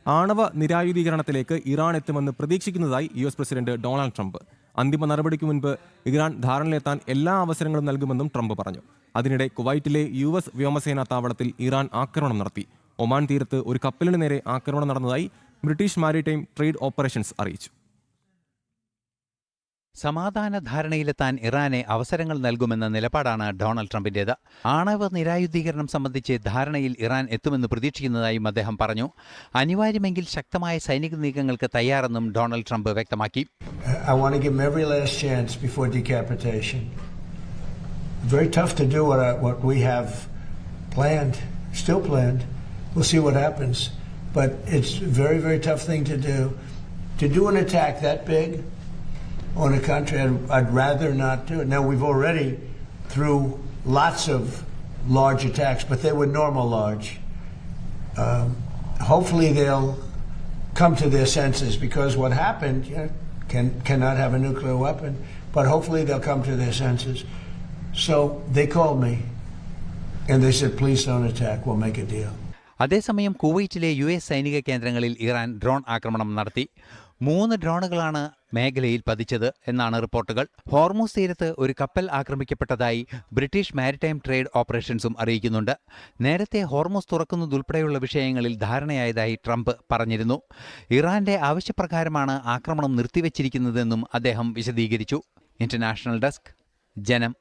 ആണവ നിരായുധീകരണത്തിലേക്ക് ഇറാൻ എത്തുമെന്ന് പ്രതീക്ഷിക്കുന്നതായി US പ്രസിഡന്റ് ഡൊണാൾഡ് ട്രംപ്. അന്തിമ നടപടിക്ക് മുൻപ് ഇറാൻ ധാരണയിലെത്താൻ എല്ലാ അവസരങ്ങളും നൽകുമെന്നും ട്രംപ് പറഞ്ഞു. അതിനിടെ കുവൈറ്റിലെ US വ്യോമസേനാ താവളത്തിൽ ഇറാൻ ആക്രമണം നടത്തി. ഒമാൻ തീരത്ത് ഒരു കപ്പലിന് നേരെ ആക്രമണം നടന്നതായി ബ്രിട്ടീഷ് മാരിടൈം ട്രേഡ് ഓപ്പറേഷൻസ് അറിയിച്ചു. സമാധാന ധാരണയിലെത്താൻ ഇറാനെ അവസരങ്ങൾ നൽകുമെന്ന നിലപാടാണ് ഡൊണാൾഡ് ട്രംപിന്റേത്. ആണവ നിരായുധീകരണം സംബന്ധിച്ച് ധാരണയിൽ ഇറാൻ എത്തുമെന്ന് പ്രതീക്ഷിക്കുന്നതായും അദ്ദേഹം പറഞ്ഞു. അനിവാര്യമെങ്കിൽ ശക്തമായ സൈനിക നീക്കങ്ങൾക്ക് തയ്യാറെന്നും ഡൊണാൾഡ് ട്രംപ് വ്യക്തമാക്കി. on a country, I'd rather not do it. Now, we've already through lots of large attacks, but they were normal large. Hopefully they'll come to their senses, because what happened, cannot have a nuclear weapon, but hopefully they'll come to their senses. So they called me and they said, please don't attack, we'll make a deal. അതേസമയം കുവൈറ്റിലെ US സൈനിക കേന്ദ്രങ്ങളിൽ Iran drone ആക്രമണം നടത്തി. 3 ഡ്രോണുകളാണ് മേഖലയിൽ പതിച്ചത് എന്നാണ് റിപ്പോർട്ടുകൾ. Hormuz തീരത്ത് ഒരു കപ്പൽ ആക്രമിക്കപ്പെട്ടതായി ബ്രിട്ടീഷ് മാരിടൈം ട്രേഡ് ഓപ്പറേഷൻസും അറിയിക്കുന്നുണ്ട്. നേരത്തെ ഹോർമൂസ് തുറക്കുന്നതുൾപ്പെടെയുള്ള വിഷയങ്ങളിൽ ധാരണയായതായി ട്രംപ് പറഞ്ഞിരുന്നു. ഇറാന്റെ ആവശ്യപ്രകാരമാണ് ആക്രമണം നിർത്തിവച്ചിരിക്കുന്നതെന്നും അദ്ദേഹം വിശദീകരിച്ചു. ഇന്റർനാഷണൽ ഡെസ്ക്, ജനം.